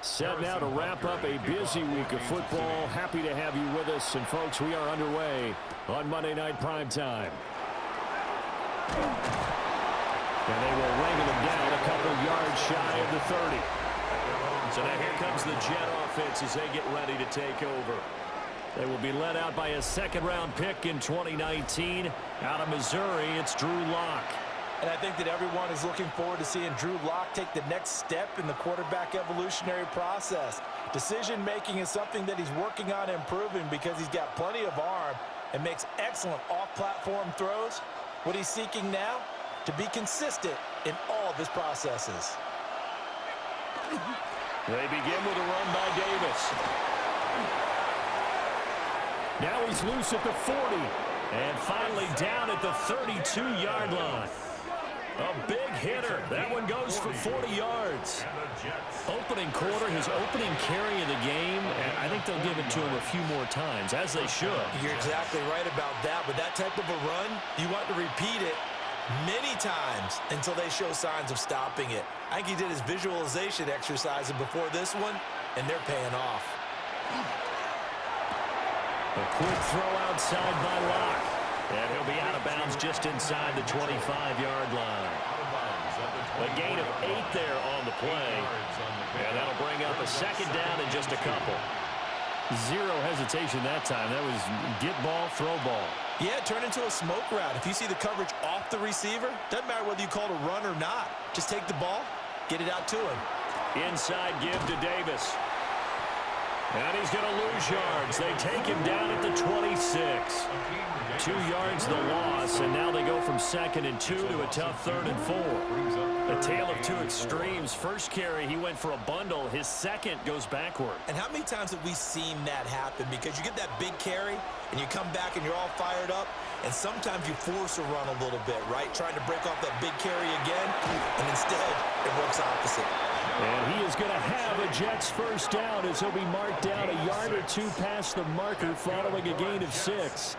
Set now to wrap up a busy week of football. Happy to have you with us. And, folks, we are underway on Monday Night Primetime. And they will wrangle them down a couple yards shy of the 30. So now here comes the Jet offense as they get ready to take over. They will be led out by a second-round pick in 2019. Out of Missouri, it's Drew Lock. And I think that everyone is looking forward to seeing Drew Lock take the next step in the quarterback evolutionary process. Decision-making is something that he's working on improving because he's got plenty of arm and makes excellent off-platform throws. What he's seeking now? To be consistent in all of his processes. They begin with a run by Davis. Now he's loose at the 40. And finally down at the 32-yard line. A big hitter. That one goes for 40 yards. Opening quarter, his opening carry of the game, and I think they'll give it to him a few more times, as they should. You're exactly right about that. But that type of a run, you want to repeat it many times until they show signs of stopping it. I think he did his visualization exercise before this one, and they're paying off. A quick throw outside by Locke. And he'll be out of bounds just inside the 25-yard line. A gain of 8 there on the play. And that'll bring up a second down in just a couple. Zero hesitation that time. That was get ball, throw ball. Yeah, turn into a smoke route. If you see the coverage off the receiver, doesn't matter whether you call it a run or not. Just take the ball, get it out to him. Inside give to Davis. And he's going to lose yards. They take him down at the 26. 2 yards the loss, and now they go from 2nd and 2 to a tough 3rd and 4. A tale of two extremes. First carry, he went for a bundle. His second goes backward. And how many times have we seen that happen? Because you get that big carry, and you come back and you're all fired up, and sometimes you force a run a little bit, right? Trying to break off that big carry again, and instead it works opposite. And he is going to have a Jets first down as he'll be marked down a yard or 2 past the marker following a gain of 6.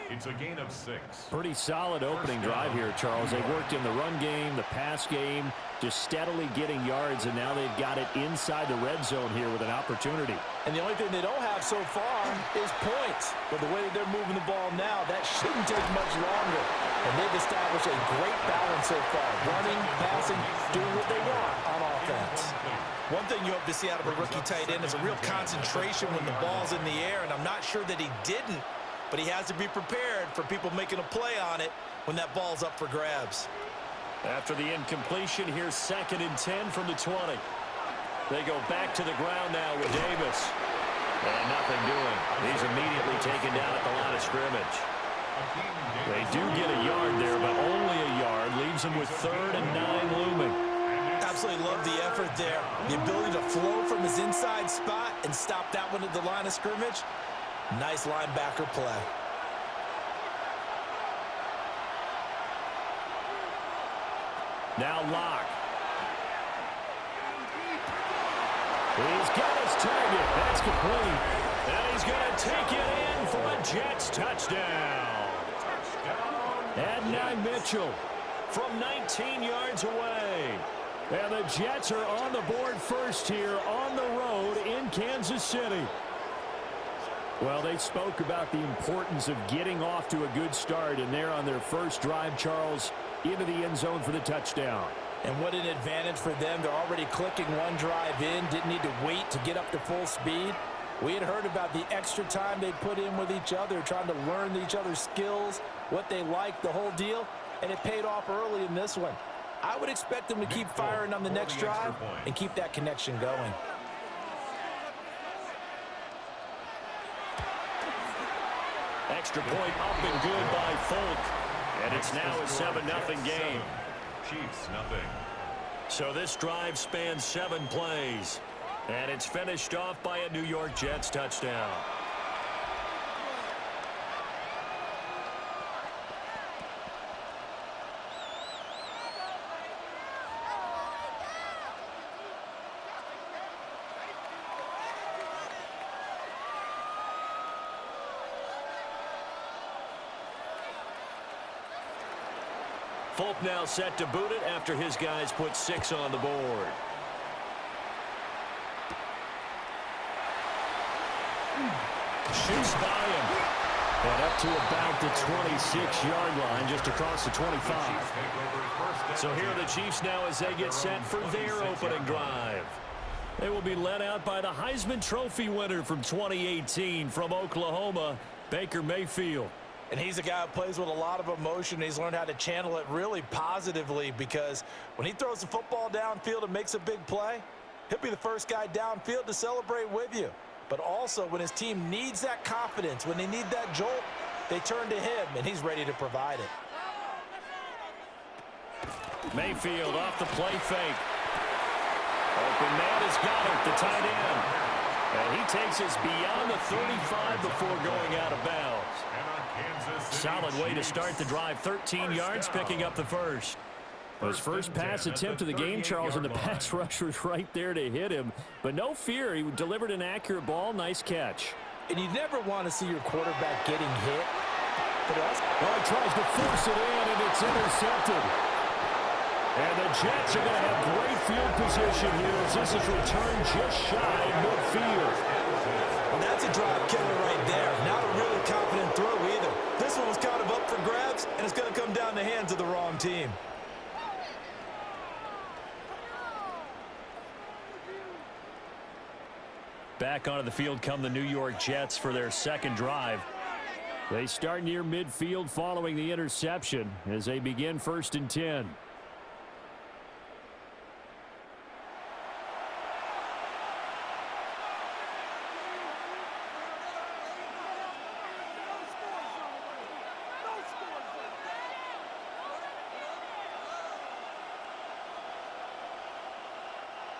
It's a gain of 6. Pretty solid opening drive here, Charles. They've worked in the run game, the pass game, just steadily getting yards, and now they've got it inside the red zone here with an opportunity. And the only thing they don't have so far is points. But the way that they're moving the ball now, that shouldn't take much longer. And they've established a great balance so far. Running, passing, doing what they want on offense. One thing you hope to see out of a rookie tight end is a real concentration when the ball's in the air, and I'm not sure that he didn't. But he has to be prepared for people making a play on it when that ball's up for grabs. After the incompletion, here's 2nd and 10 from the 20. They go back to the ground now with Davis. And nothing doing. He's immediately taken down at the line of scrimmage. They do get a yard there, but only a yard. Leaves them with 3rd and 9 looming. Absolutely love the effort there. The ability to flow from his inside spot and stop that one at the line of scrimmage. Nice linebacker play. Now Locke. He's got his target. That's complete. And he's going to take it in for a Jets touchdown. Adonai Mitchell from 19 yards away. And the Jets are on the board first here on the road in Kansas City. Well, they spoke about the importance of getting off to a good start, and they're on their first drive, Charles, into the end zone for the touchdown. And what an advantage for them. They're already clicking one drive in, didn't need to wait to get up to full speed. We had heard about the extra time they put in with each other, trying to learn each other's skills, what they like, the whole deal, and it paid off early in this one. I would expect them to keep firing on the next drive and keep that connection going. Extra point up and good by Folk. And it's now a 7-0 game. Chiefs, nothing. So this drive spans 7 plays. And it's finished off by a New York Jets touchdown. Folk now set to boot it after his guys put 6 on the board. shoots by him. And up to about the 26-yard line, just across the 25. So here are the Chiefs now as they get set for their opening drive. They will be led out by the Heisman Trophy winner from 2018 from Oklahoma, Baker Mayfield. And he's a guy who plays with a lot of emotion. He's learned how to channel it really positively, because when he throws the football downfield and makes a big play, he'll be the first guy downfield to celebrate with you. But also, when his team needs that confidence, when they need that jolt, they turn to him, and he's ready to provide it. Mayfield off the play fake. Open man has got it, the tight end. And he takes us beyond the 35 before going out of bounds. Solid way to start the drive. 13 yards, picking up the first. His first pass attempt of the game, Charles, and the pass rush was right there to hit him. But no fear, he delivered an accurate ball. Nice catch. And you never want to see your quarterback getting hit. Well, he tries to force it in, and it's intercepted. And the Jets are going to have great field position here as this is returned just shy of midfield. Well, that's a drive killer right there. Not a really confident throw either. This one was kind of up for grabs, and it's going to come down the hands of the wrong team. Back onto the field come the New York Jets for their second drive. They start near midfield following the interception as they begin 1st and 10.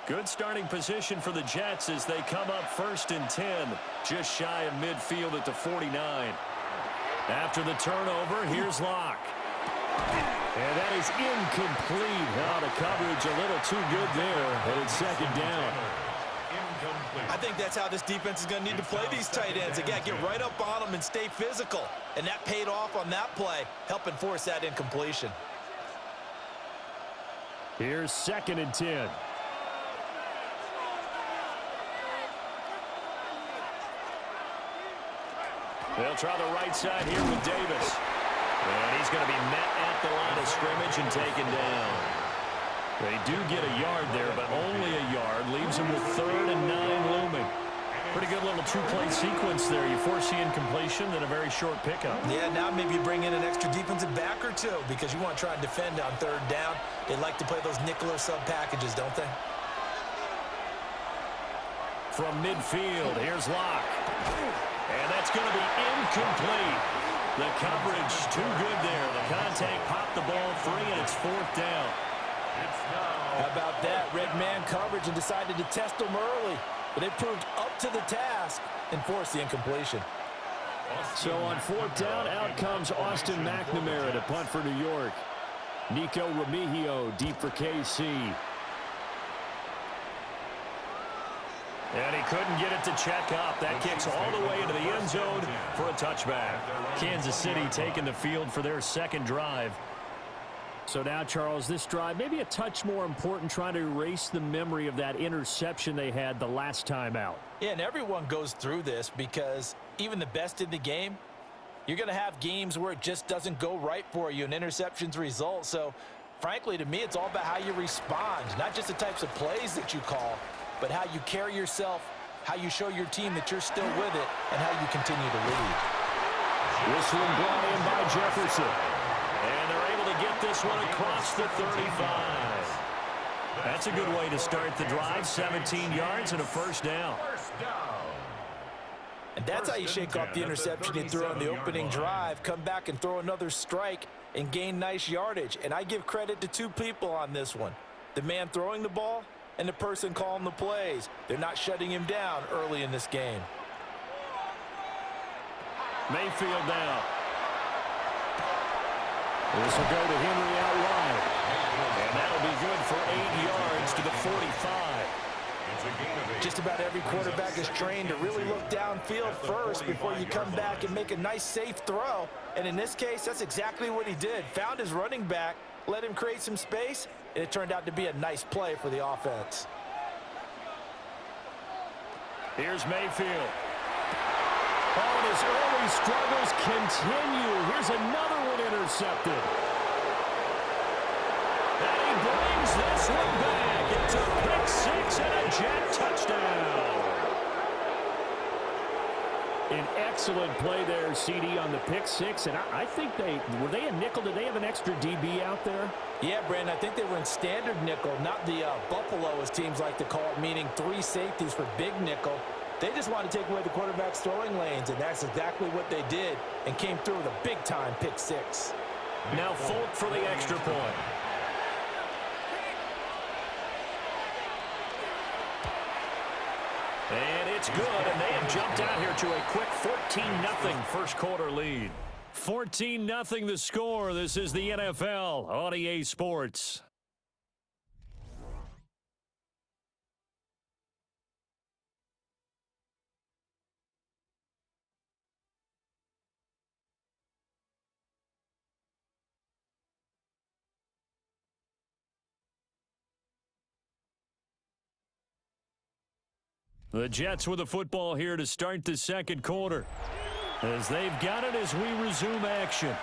Good starting position for the Jets as they come up 1st and 10, just shy of midfield at the 49. After the turnover, here's Locke. And that is incomplete. Now the coverage a little too good there, and it's 2nd down. I think that's how this defense is going to need to play these tight ends. Again, get right up on them and stay physical. And that paid off on that play, helping force that incompletion. Here's 2nd and 10. They'll try the right side here with Davis. And he's going to be met at the line of scrimmage and taken down. They do get a yard there, but only a yard. Leaves them with 3rd and 9 looming. Pretty good little two-play sequence there. You force the incompletion, then a very short pickup. Yeah, now maybe you bring in an extra defensive back or two because you want to try and defend on 3rd down. They like to play those nickel or sub packages, don't they? From midfield, here's Locke. And that's going to be incomplete. The coverage too good there. The contact popped the ball free, and it's 4th down. How about that? Red man coverage and decided to test them early. But it proved up to the task and forced the incompletion. So on 4th down, out comes Austin McNamara to punt for New York. Nico Remigio deep for KC. And he couldn't get it to check up. That kicks all the way into the end zone for a touchback. Kansas City taking the field for their 2nd drive. So now, Charles, this drive maybe a touch more important, trying to erase the memory of that interception they had the last time out. Yeah, and everyone goes through this because even the best in the game, you're going to have games where it just doesn't go right for you and interceptions result. So, frankly, to me, it's all about how you respond, not just the types of plays that you call, but how you carry yourself, how you show your team that you're still with it, and how you continue to lead. This one brought in by Jefferson. And they're able to get this one across the 35. That's a good way to start the drive. 17 yards and a 1st down. And that's how you shake off the interception you threw on the opening drive, come back and throw another strike and gain nice yardage. And I give credit to 2 people on this one. The man throwing the ball and the person calling the plays. They're not shutting him down early in this game. Mayfield down. This will go to Henry out wide. And that'll be good for 8 yards to the 45. Just about every quarterback is trained to really look downfield first before you come back and make a nice, safe throw. And in this case, that's exactly what he did. Found his running back, let him create some space, and it turned out to be a nice play for the offense. Here's Mayfield. Oh, and his early struggles continue. Here's another one intercepted. And he brings this one back. It's a pick six and a Jet touchdown. An excellent play there, CD, on the pick six. And I think were they a nickel? Did they have an extra DB out there? Yeah, Brandon, I think they were in standard nickel, not the Buffalo, as teams like to call it, meaning 3 safeties for big nickel. They just wanted to take away the quarterback's throwing lanes, and that's exactly what they did, and came through with a big-time pick six. Now Folk for the extra point. And it's good, and they have jumped out here to a quick 14-0 first quarter lead. 14-0 the score. This is the NFL on EA Sports. The Jets with the football here to start the second quarter, as they've got it as we resume action.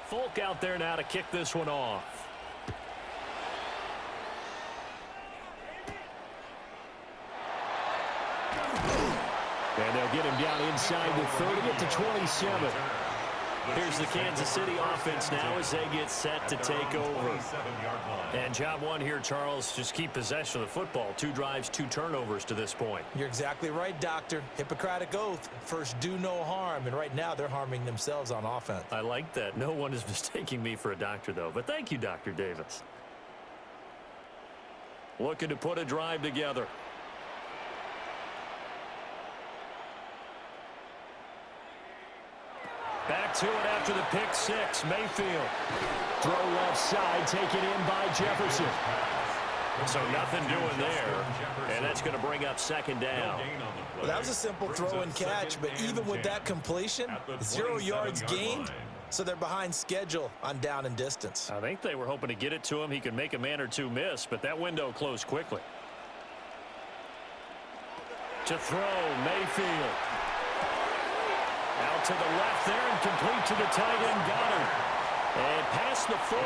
Folk out there now to kick this one off. And they'll get him down inside the 30 at the 27. Here's the Kansas City offense now as they get set to take over. And job one here, Charles, just keep possession of the football. 2 drives, 2 turnovers to this point. You're exactly right, Doctor. Hippocratic oath. First, do no harm. And right now, they're harming themselves on offense. I like that. No one is mistaking me for a doctor, though. But thank you, Dr. Davis. Looking to put a drive together. Back to it after the pick six. Mayfield. Throw left side, taken in by Jefferson. So nothing doing there. And that's going to bring up second down. Well, that was a simple throw and catch, but even with that completion, 0 yards gained, so they're behind schedule on down and distance. I think they were hoping to get it to him. He could make a man or two miss, but that window closed quickly. To throw, Mayfield. Out to the left there and complete to the tight end, Goddard. And past the 40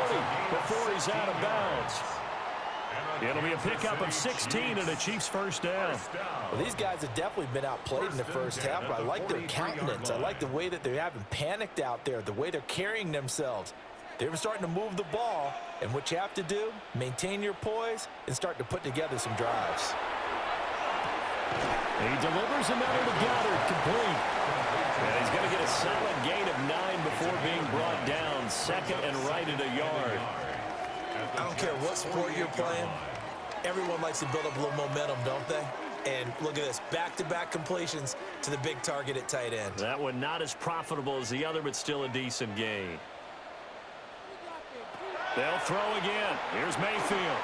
before he's out of bounds. It'll be a pickup of 16 and a Chiefs first down. Well, these guys have definitely been outplayed in the first half, but I like their countenance. I like the way that they haven't panicked out there, the way they're carrying themselves. They were starting to move the ball, and what you have to do, maintain your poise and start to put together some drives. He delivers another to Goddard, complete. And he's going to get a solid gain of 9 before being brought down. Second and right at a yard. I don't care what sport you're playing. Everyone likes to build up a little momentum, don't they? And look at this, back-to-back completions to the big target at tight end. That one not as profitable as the other, but still a decent gain. They'll throw again. Here's Mayfield.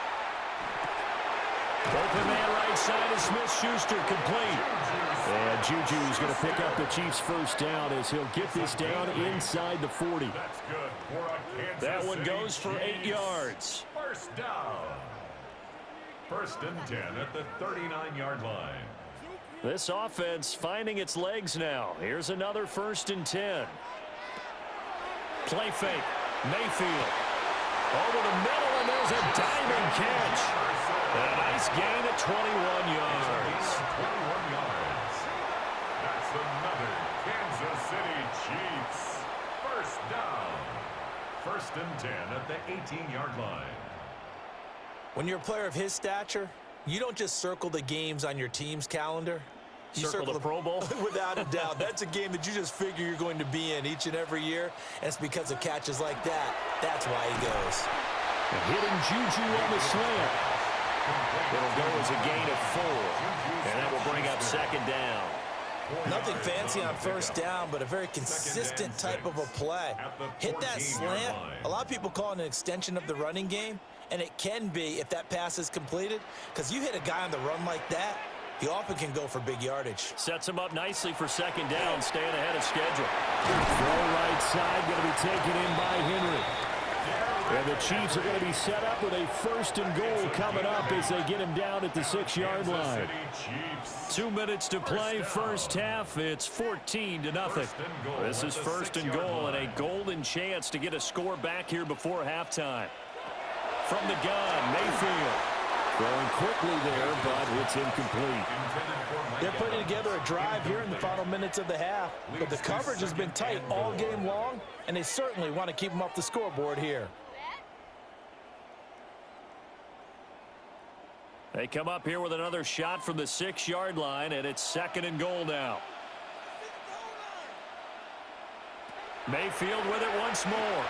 Open man right side of Smith-Schuster, complete. And Juju's going to pick up the Chiefs' first down as he'll get this down inside the 40. That one goes for 8 yards. First down. First and 10 at the 39-yard line. This offense finding its legs now. Here's another first and 10. Play fake. Mayfield. Over the middle, and there's a diving catch. And a nice gain at 21 yards. 21 yards. That's another Kansas City Chiefs. First down. First and 10 at the 18-yard line. When you're a player of his stature, you don't just circle the games on your team's calendar. You circle the Pro Bowl? Without a doubt. That's a game that you just figure you're going to be in each and every year. And it's because of catches like that. That's why he goes. Hitting Juju on the slant. It'll go as a gain of 4. And that will bring up second down. Nothing fancy on first down, but a very consistent type of a play. Hit that slant. A lot of people call it an extension of the running game. And it can be if that pass is completed. Because you hit a guy on the run like that, He often can go for big yardage. Sets him up nicely for second down, staying ahead of schedule. Throw right side, going to be taken in by Henry. And the Chiefs are going to be set up with a 1st and goal coming up as they get him down at the 6-yard line. 2 minutes to play, first half. It's 14-0. This is 1st and goal and a golden chance to get a score back here before halftime. From the gun, Mayfield. Throwing quickly there, but it's incomplete. They're putting together a drive here in the final minutes of the half, but the coverage has been tight all game long, and they certainly want to keep them off the scoreboard here. They come up here with another shot from the 6-yard line, and it's 2nd and goal now. Mayfield with it once more.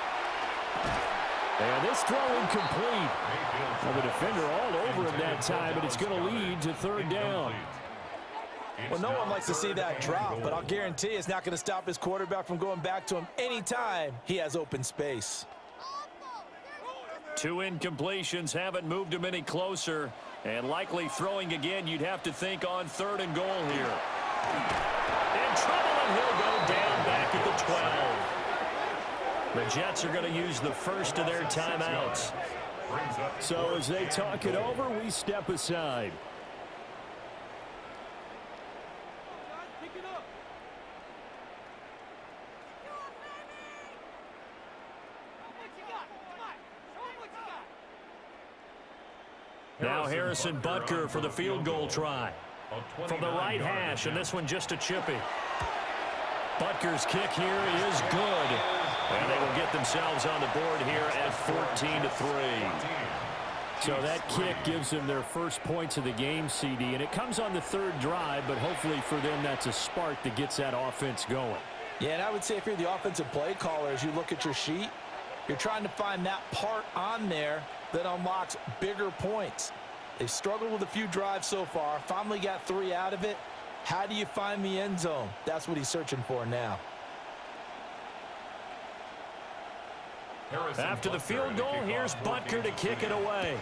And this throw incomplete. Well, the defender all over him that time, but it's going to lead to 3rd down. Well, no one likes to see that drop, but I'll guarantee it's not going to stop his quarterback from going back to him anytime he has open space. 2 incompletions haven't moved him any closer, and likely throwing again, you'd have to think on 3rd and goal here. In trouble, and he'll go down back at the 12. The Jets are going to use the first of their timeouts. So as they talk it over, we step aside. Now Harrison Butker for the field goal try. From the right hash, and this one just a chippy. Butker's kick here is good. And they will get themselves on the board here at 14-3. So that kick gives them their first points of the game, CD. And it comes on the 3rd drive, but hopefully for them that's a spark that gets that offense going. Yeah, and I would say if you're the offensive play caller, as you look at your sheet, you're trying to find that part on there that unlocks bigger points. They've struggled with a few drives so far, finally got 3 out of it. How do you find the end zone? That's what he's searching for now. After the field goal, here's Butker to kick it away.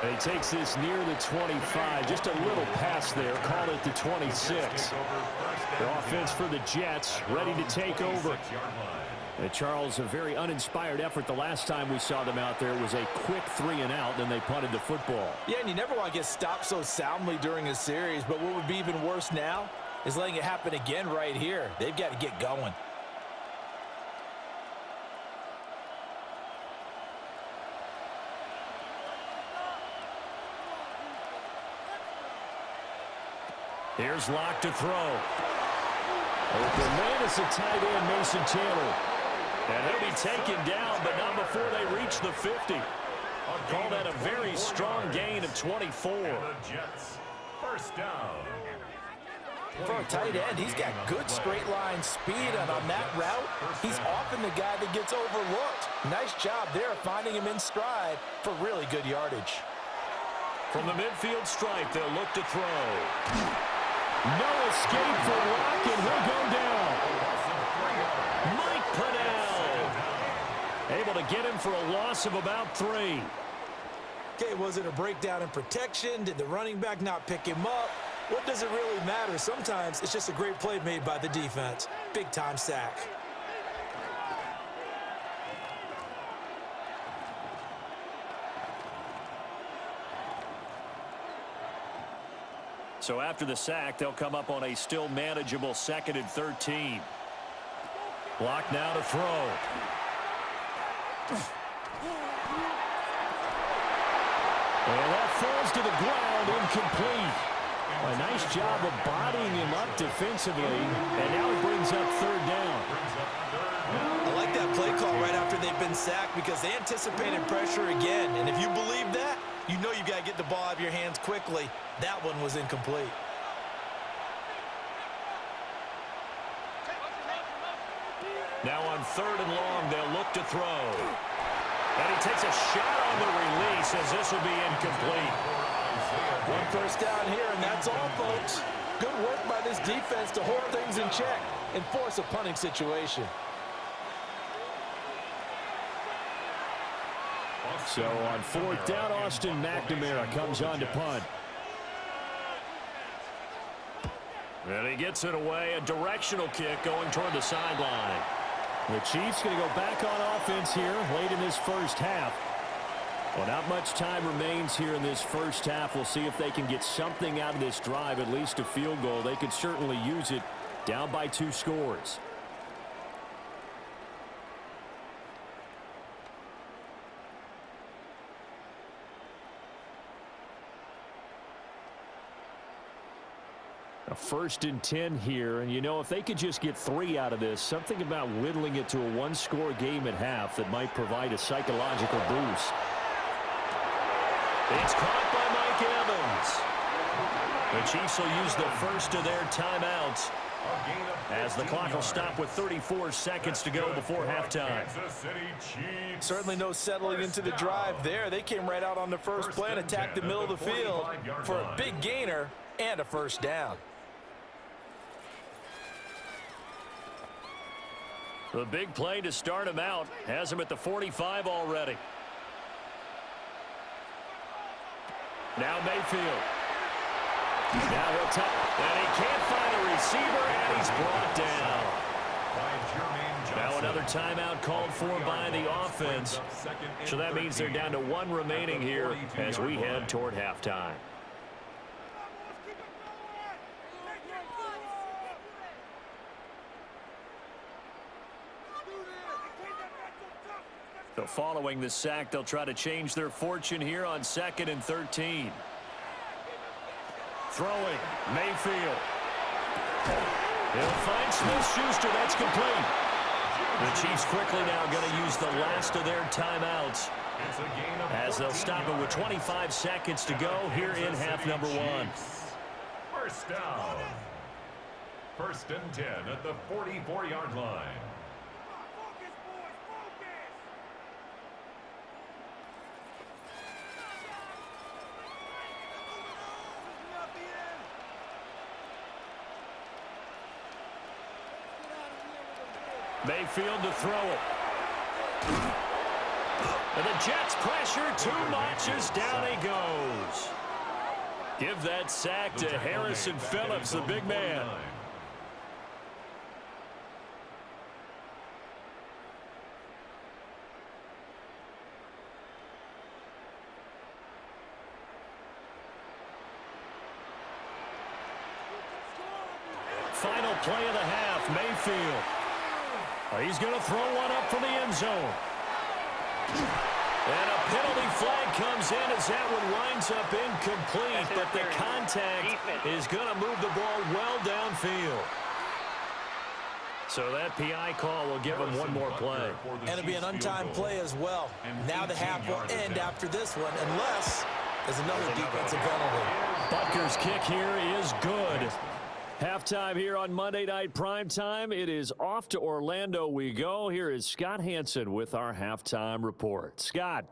And he takes this near the 25. Just a little pass there. Call it the 26. The offense for the Jets ready to take over. And Charles, a very uninspired effort the last time we saw them out there was a quick 3-and-out, then they punted the football. Yeah, and you never want to get stopped so soundly during a series, but what would be even worse now is letting it happen again right here. They've got to get going. Here's Locke to throw. Open man is the tight end, Mason Taylor. And he'll be taken down, but not before they reach the 50. Call that a very strong gain of 24. Jets, first down. For a tight end, he's got good straight line speed, and on that route, he's often the guy that gets overlooked. Nice job there finding him in stride for really good yardage. From the midfield stripe, they'll look to throw. No escape for Locke, and he'll go down. Mike Pennell able to get him for a loss of about 3. Okay, was it a breakdown in protection? Did the running back not pick him up? What does it really matter? Sometimes it's just a great play made by the defense. Big-time sack. So after the sack, they'll come up on a still manageable 2nd and 13. Locke now to throw. And that falls to the ground, incomplete. A nice job of bodying him up defensively, and now it brings up 3rd down. I like that play call right after they've been sacked because they anticipated pressure again. And if you believe that, you know you got to get the ball out of your hands quickly. That one was incomplete. Now on 3rd and long, they'll look to throw. And he takes a shot on the release as this will be incomplete. One first down here, and that's all, folks. Good work by this defense to hold things in check and force a punting situation. So on fourth down, Austin McNamara comes on to punt. And he gets it away. A directional kick going toward the sideline. The Chiefs going to go back on offense here late in this first half. Well, not much time remains here in this first half. We'll see if they can get something out of this drive, at least a field goal. They could certainly use it, down by 2 scores. A 1st and 10 here, and you know, if they could just get 3 out of this, something about whittling it to a 1-score game at half that might provide a psychological boost. It's caught by Mike Evans. The Chiefs will use the first of their timeouts as the clock will stop with 34 seconds to go before halftime. Certainly no settling into the drive there. They came right out on the first play and attacked the middle of the field for a big gainer and a first down. The big play to start him out has him at the 45 already. Now Mayfield. Now he'll tap, and he can't find a receiver, and he's brought down. Now another timeout called for by the offense. So that means they're down to 1 remaining here as we head toward halftime. So following the sack, they'll try to change their fortune here on 2nd and 13. Throwing, Mayfield. He'll find Smith-Schuster. That's complete. The Chiefs quickly now going to use the last of their timeouts as they'll stop it with 25 seconds to go here in half number 1. First down. 1st and 10 at the 44-yard line. Mayfield to throw it. And the Jets pressure too much as down he goes. Give that sack to Harrison Phillips, the big man. Final play of the half, Mayfield. He's going to throw one up for the end zone. And a penalty flag comes in as that one winds up incomplete, but the contact is going to move the ball well downfield. So that PI call will give him one more play. And it'll be an untimed play as well. Now the half will end after this one, unless there's another defensive penalty. Butker's kick here is good. Halftime here on Monday Night Primetime. It is off to Orlando we go. Here is Scott Hansen with our halftime report. Scott.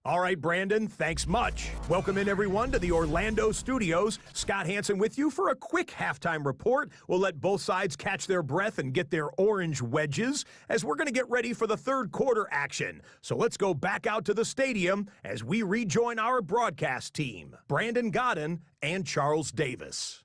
All right, Brandon, thanks much. Welcome in, everyone, to the Orlando studios. Scott Hansen with you for a quick halftime report. We'll let both sides catch their breath and get their orange wedges as we're going to get ready for the 3rd quarter action. So let's go back out to the stadium as we rejoin our broadcast team, Brandon Godden and Charles Davis.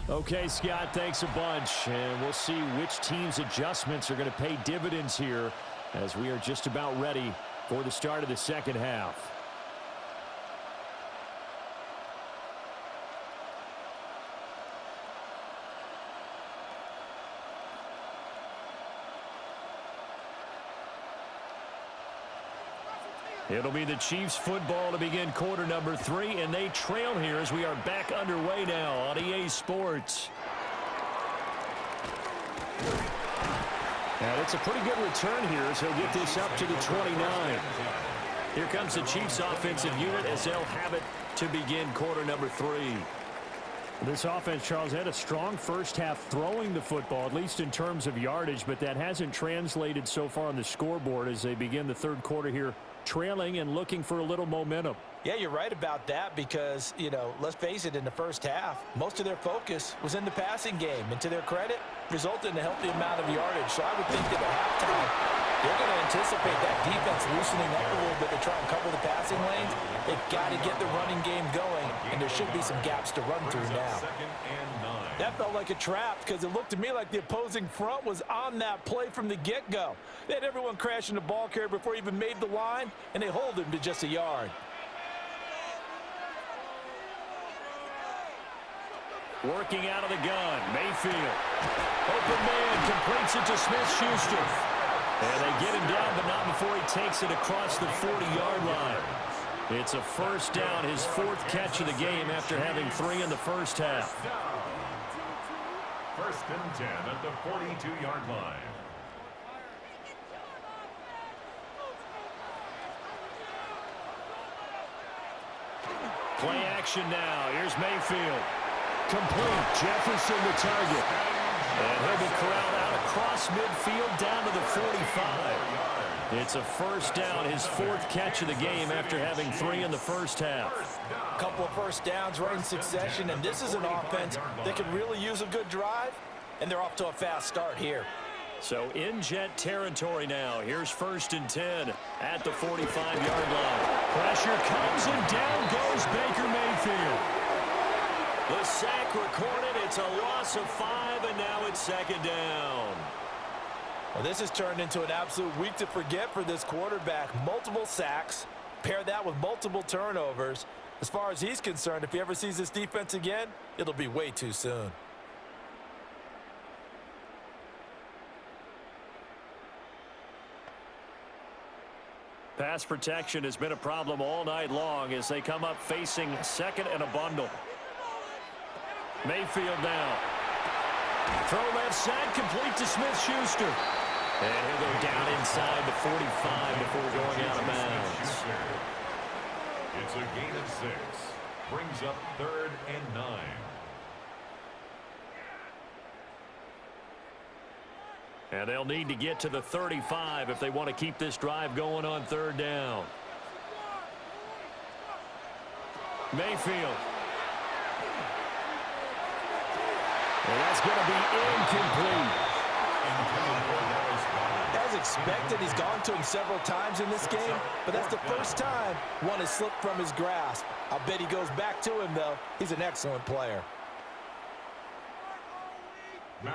Okay, Scott, thanks a bunch. And we'll see which team's adjustments are going to pay dividends here as we are just about ready for the start of the 2nd half. It'll be the Chiefs football to begin quarter number 3, and they trail here as we are back underway now on EA Sports. And it's a pretty good return here as he'll get this up to the 29. Here comes the Chiefs offensive unit as they'll have it to begin quarter number 3. This offense, Charles, had a strong first half throwing the football, at least in terms of yardage, but that hasn't translated so far on the scoreboard as they begin the 3rd quarter here trailing and looking for a little momentum. Yeah, you're right about that because, let's face it, in the first half, most of their focus was in the passing game. And to their credit, resulted in a healthy amount of yardage. So I would think that at halftime, they're going to anticipate that defense loosening up a little bit to try and cover the passing lanes. They've got to get the running game going, and there should be some gaps to run through now. That felt like a trap because it looked to me like the opposing front was on that play from the get-go. They had everyone crashing the ball carrier before he even made the line, and they hold him to just a yard. Working out of the gun, Mayfield. Open man, completes it to Smith-Schuster. And they get him down, but not before he takes it across the 40-yard line. It's a first down, his fourth catch of the game after having 3 in the first half. First and 10 at the 42-yard line. Play action now. Here's Mayfield. Complete. Jefferson the target. And he'll be corralled out across midfield down to the 45. It's a first down, his fourth catch of the game after having 3 in the first half. A couple of first downs right in succession, and this is an offense that could really use a good drive, and they're off to a fast start here. So in Jet territory now. Here's first and 10 at the 45-yard line. Pressure comes and down goes Baker Mayfield. The sack recorded. It's a loss of 5, and now it's second down. Well, this has turned into an absolute week to forget for this quarterback. Multiple sacks, pair that with multiple turnovers. As far as he's concerned, if he ever sees this defense again, it'll be way too soon. Pass protection has been a problem all night long as they come up facing second and a bundle. Mayfield now. Throw left side, complete to Smith-Schuster. And he'll go down inside the 45 before going out of bounds. It's a gain of 6. Brings up 3rd and 9. And they'll need to get to the 35 if they want to keep this drive going on 3rd down. Mayfield. And that's going to be incomplete. As expected, he's gone to him several times in this game, but that's the first time one has slipped from his grasp. I'll bet he goes back to him, though. He's an excellent player.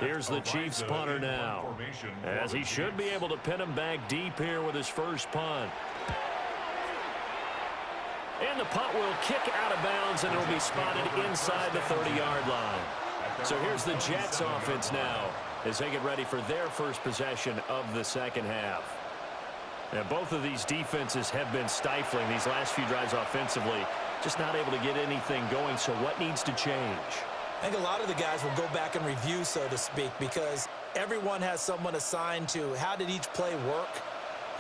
Here's the Chiefs punter now, as he should be able to pin him back deep here with his first punt. And the punt will kick out of bounds, and it'll be spotted inside the 30-yard line. So here's the Jets offense now as they get ready for their first possession of the second half. And both of these defenses have been stifling these last few drives offensively, just not able to get anything going. So what needs to change? I think a lot of the guys will go back and review, so to speak, because everyone has someone assigned to how did each play work.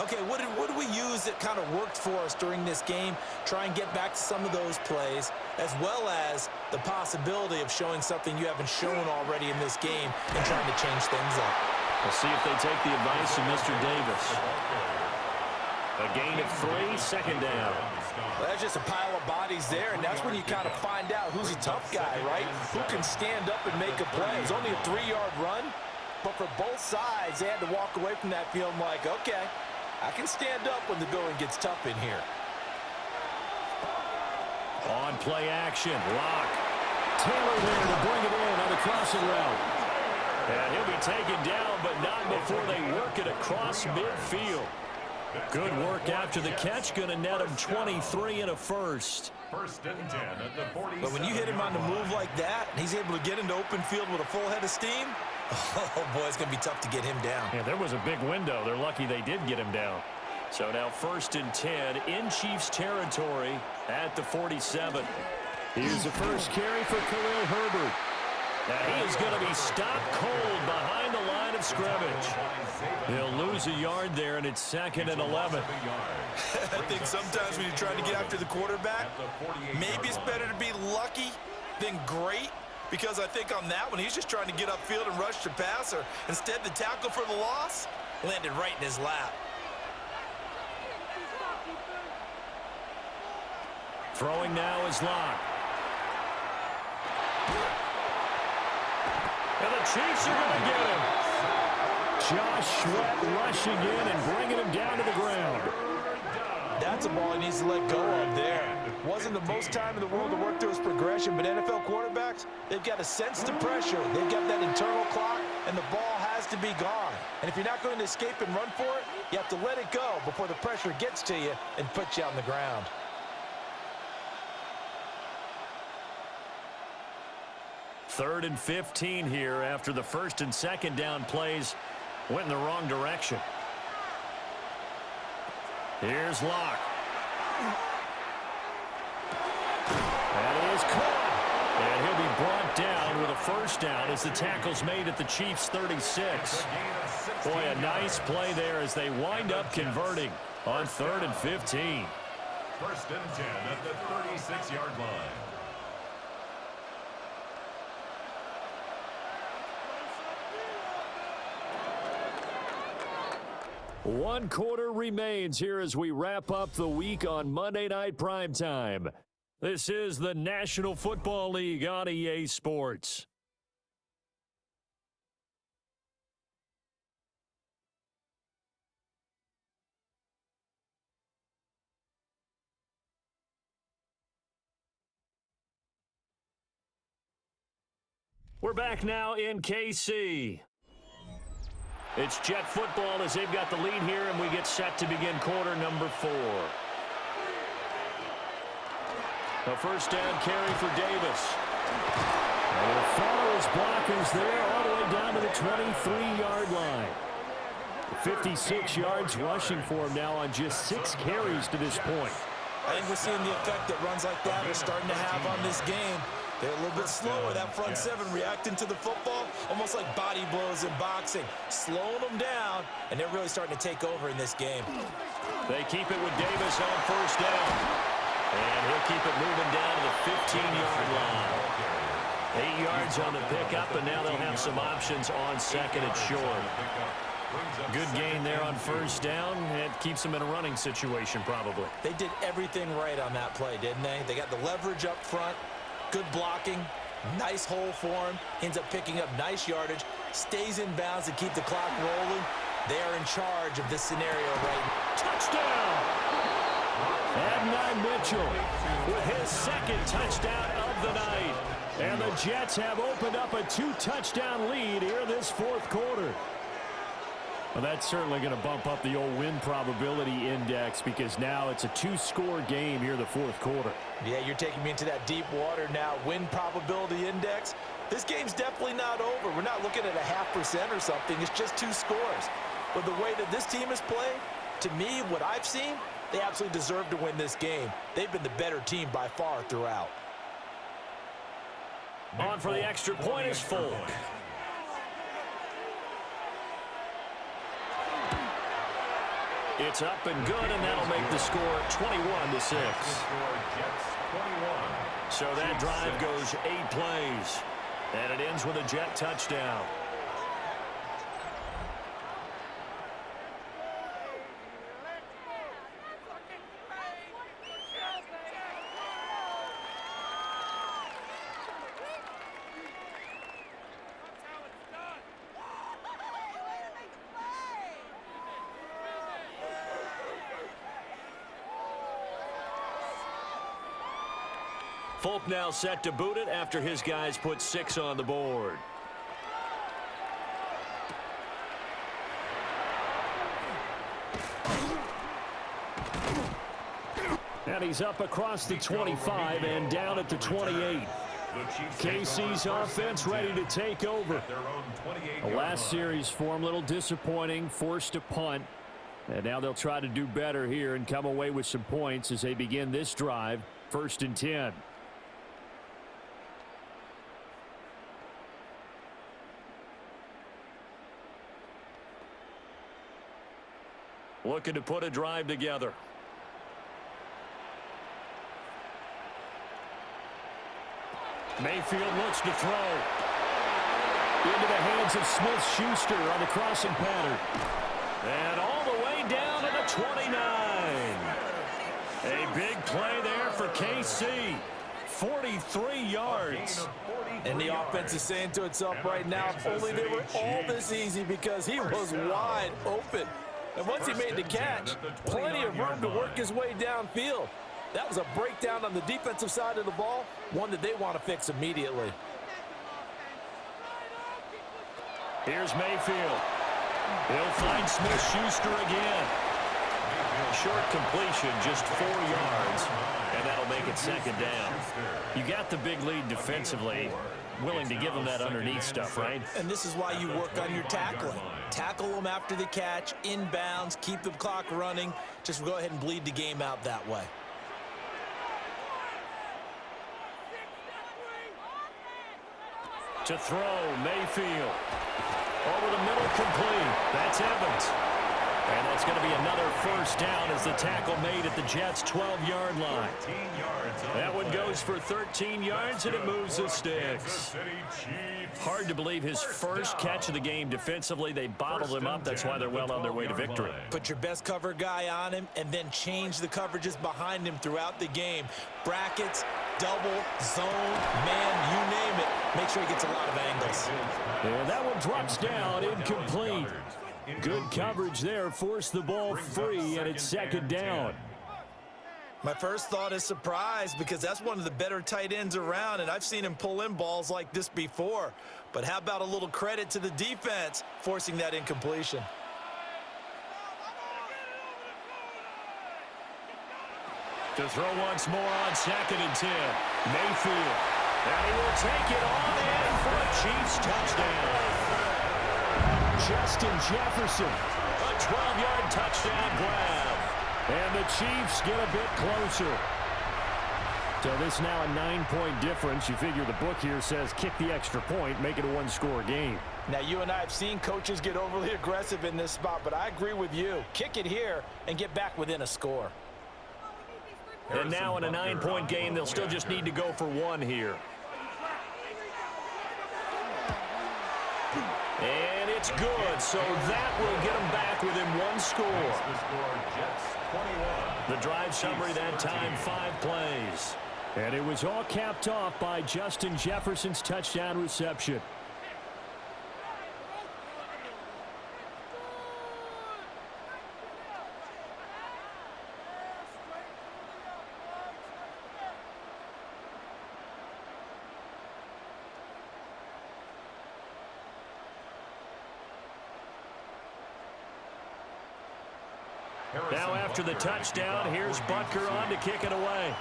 Okay, what did we use that kind of worked for us during this game? Try and get back to some of those plays, as well as the possibility of showing something you haven't shown already in this game and trying to change things up. We'll see if they take the advice of Mr. Davis. A gain of 3, second down. Well, that's just a pile of bodies there, and that's when you kind of find out who's a tough guy, right? Who can stand up and make a play. It's only a 3-yard run, but for both sides, they had to walk away from that feeling like, okay, I can stand up when the going gets tough in here. On play action, Lock. Taylor there to bring it in on the crossing route. And he'll be taken down, but not before they work it across midfield. Good work after the catch, going to net him 23 and a first. First and 10 at the 40. But when you hit him on the move like that, and he's able to get into open field with a full head of steam, oh boy, it's going to be tough to get him down. Yeah, there was a big window. They're lucky they did get him down. So now first and 10 in Chiefs territory at the 47. Here's the first carry for Khalil Herbert. Now he is going to be stopped cold behind the line of scrimmage. He'll lose a yard there, and it's 2nd and 11. I think sometimes when you're trying to get after the quarterback, maybe it's better to be lucky than great, because I think on that one, he's just trying to get upfield and rush the passer. Instead, the tackle for the loss landed right in his lap. Throwing now is Locke. And the Chiefs are going to get him. Josh Sweat rushing in and bringing him down to the ground. That's a ball he needs to let go of there. Wasn't the most time in the world to work through his progression, but NFL quarterbacks, they've got to sense the pressure. They've got that internal clock, and the ball has to be gone. And if you're not going to escape and run for it, you have to let it go before the pressure gets to you and puts you on the ground. Third and 15 here after the first and second down plays went in the wrong direction. Here's Locke. That is caught. And he'll be brought down with a first down as the tackle's made at the Chiefs' 36. Boy, a nice play there as they wind up converting on 3rd and 15. First and 10 at the 36-yard line. One quarter remains here as we wrap up the week on Monday Night Primetime. This is the National Football League on EA Sports. We're back now in KC. It's Jet football as they've got the lead here, and we get set to begin quarter number 4. A first down carry for Davis. And he'll follow his blockers there all the way down to the 23-yard line. 56 yards rushing for him now on just 6 carries to this point. I think we're seeing the effect that runs like that are starting to have on this game. They're a little bit slower, that front seven reacting to the football, almost like body blows in boxing, slowing them down, and they're really starting to take over in this game. They keep it with Davis on first down, and he'll keep it moving down to the 15-yard line. 8 yards on the pickup, and now they'll have some options on second and short. Good gain there on first down. It keeps them in a running situation probably. They did everything right on that play, didn't they? They got the leverage up front. Good blocking, nice hole for him, ends up picking up nice yardage, stays in bounds to keep the clock rolling. They are in charge of this scenario right now. Touchdown! Adonai Mitchell with his second touchdown of the night. And the Jets have opened up a 2-touchdown lead here this fourth quarter. Well, that's certainly going to bump up the old win probability index because now it's a 2-score game here the fourth quarter. Yeah, you're taking me into that deep water now. Win probability index. This game's definitely not over. We're not looking at a 0.5% or something. It's just 2 scores. But the way that this team has played, to me, what I've seen, they absolutely deserve to win this game. They've been the better team by far throughout. On for the extra point is Folk. It's up and good, and that'll make the score 21-6. So that drive goes 8 plays, and it ends with a Jet touchdown. Folk now set to boot it after his guys put 6 on the board. And he's up across the 25 and down at the 28. KC's offense ready to take over. The last series for him, a little disappointing, forced a punt. And now they'll try to do better here and come away with some points as they begin this drive, 1st and 10. Looking to put a drive together. Mayfield looks to throw. Into the hands of Smith-Schuster on the crossing pattern. And all the way down to the 29. A big play there for KC. 43 yards. And the offense is saying to itself right now, if only they were all this easy, because he was wide open. And once he made the catch, plenty of room to work his way downfield. That was a breakdown on the defensive side of the ball, one that they want to fix immediately. Here's Mayfield. He'll find Smith-Schuster again. Short completion, just 4 yards, and that'll make it second down. You got the big lead defensively. Willing to give them that underneath stuff, right? And this is why you work on your tackling. Tackle them after the catch, inbounds, keep the clock running. Just go ahead and bleed the game out that way. To throw, Mayfield. Over the middle, complete. That's Evans. And that's going to be another first down as the tackle made at the Jets' 12-yard line. That one goes for 13 yards, and it moves the sticks. Hard to believe his first catch of the game defensively. They bottled him up. That's why they're well on their way to victory. Put your best cover guy on him and then change the coverages behind him throughout the game. Brackets, double, zone, man, you name it. Make sure he gets a lot of angles. And that one drops down, incomplete. Good coverage there, forced the ball free, and it's second down. My first thought is surprise, because that's one of the better tight ends around, and I've seen him pull in balls like this before. But how about a little credit to the defense forcing that incompletion? To throw once more on 2nd and 10. Mayfield. And he will take it on in for a Chiefs touchdown. Justin Jefferson. A 12-yard touchdown grab. And the Chiefs get a bit closer. So this now a 9-point difference. You figure the book here says kick the extra point, make it a one-score game. Now, you and I have seen coaches get overly aggressive in this spot, but I agree with you. Kick it here and get back within a score. And now in a 9-point game, they'll still just need to go for one here. And it's good, so that will get them back within one score. The drive summary that time, 5 plays. And it was all capped off by Justin Jefferson's touchdown reception. Now after the touchdown, here's Butker on to kick it away.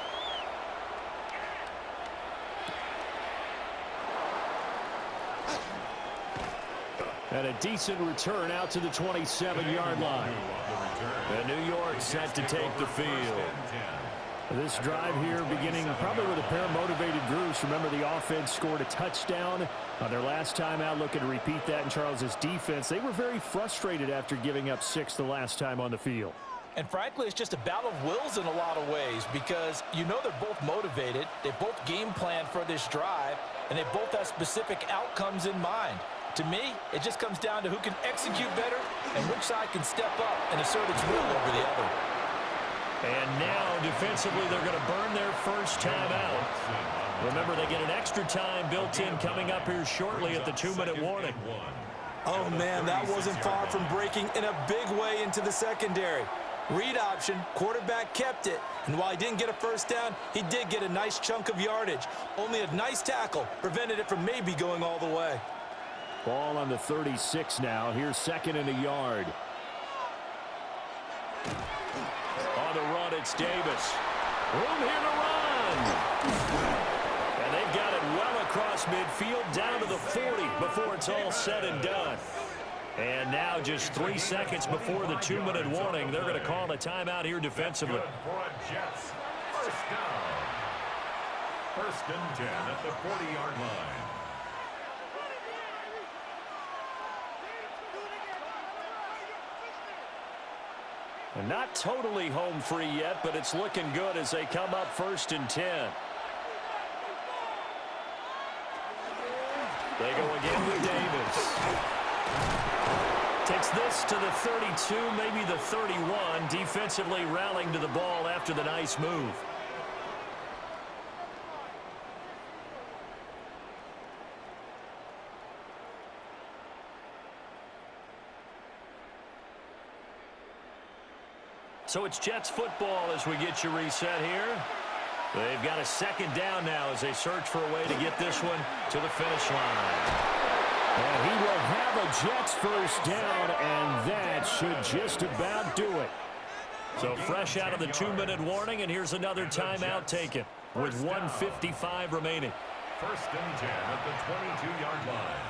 And a decent return out to the 27-yard line. And New York set to take the field. This drive here beginning probably with a pair of motivated groups. Remember, the offense scored a touchdown on their last time out. Looking to repeat that in Charles's defense. They were very frustrated after giving up 6 the last time on the field. And frankly, it's just a battle of wills in a lot of ways, because you know they're both motivated, they both game plan for this drive, and they both have specific outcomes in mind. To me, it just comes down to who can execute better and which side can step up and assert its will over the other. And now, defensively, they're going to burn their first time out. Remember, they get an extra time built in coming up here shortly at the 2-minute warning. Oh, man, that wasn't far from breaking in a big way into the secondary. Read option, quarterback kept it, and while he didn't get a first down, he did get a nice chunk of yardage. Only a nice tackle prevented it from maybe going all the way. Ball on the 36 now. Here's 2nd and a yard. On the run, it's Davis. Room here to run. And they've got it well across midfield, down to the 40 before it's all said and done. And now just 3 seconds before the 2-minute warning, they're going to call a timeout here defensively. Jets. First down. 1st and 10 at the 40-yard line. And not totally home free yet, but it's looking good as they come up 1st and 10. They go again with Davis. Takes this to the 32, maybe the 31, defensively rallying to the ball after the nice move. So it's Jets football as we get you reset here. They've got a second down now as they search for a way to get this one to the finish line. And he will have a Jets first down, and that should just about do it. So fresh out of the 2-minute warning, and here's another timeout taken with 1:55 remaining. First and 10 at the 22-yard line.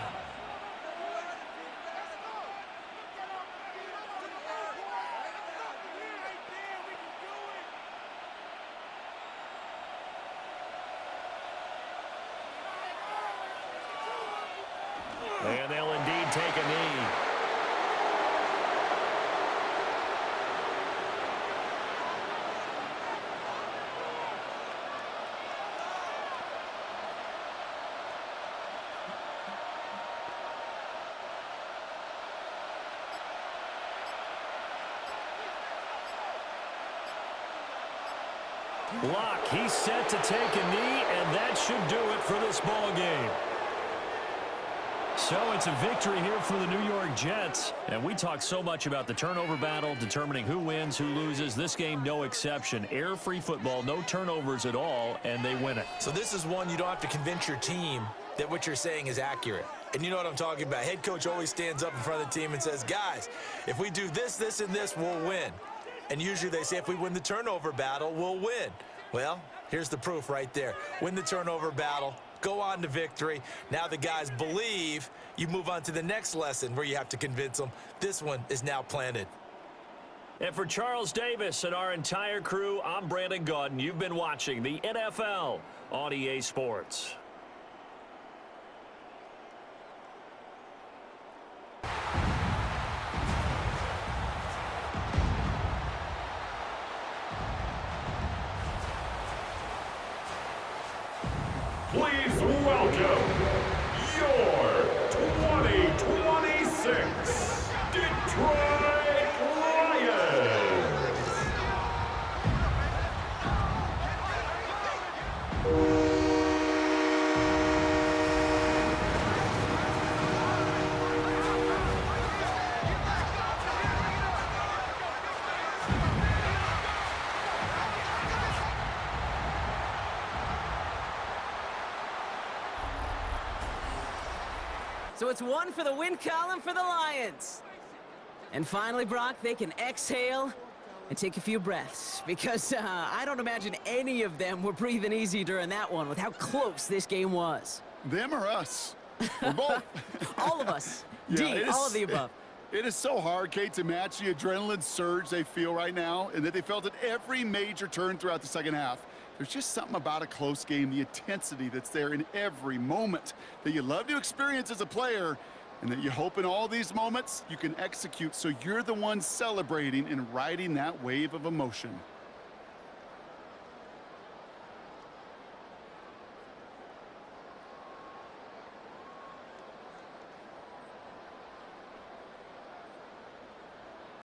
And they'll indeed take a knee. Block, he's set to take a knee, and that should do it for this ball game. So it's a victory here for the New York Jets. And we talk so much about the turnover battle, determining who wins, who loses. This game, no exception. Air-free football, no turnovers at all, and they win it. So this is one you don't have to convince your team that what you're saying is accurate. And you know what I'm talking about. Head coach always stands up in front of the team and says, guys, if we do this, this, and this, we'll win. And usually they say if we win the turnover battle, we'll win. Well, here's the proof right there. Win the turnover battle. Go on to victory. Now the guys believe. You move on to the next lesson where you have to convince them. This one is now planted. And for Charles Davis and our entire crew, I'm Brandon Gaudin. You've been watching the NFL on EA Sports. Please welcome your 2026 Detroit Lions. So it's one for the win column for the Lions. And finally, Brock, they can exhale and take a few breaths. Because I don't imagine any of them were breathing easy during that one with how close this game was. Them or us? We're both. All of us. Yeah, D, all of the above. It is so hard, Kate, to match the adrenaline surge they feel right now and that they felt at every major turn throughout the second half. There's just something about a close game, the intensity that's there in every moment that you love to experience as a player and that you hope in all these moments you can execute so you're the one celebrating and riding that wave of emotion.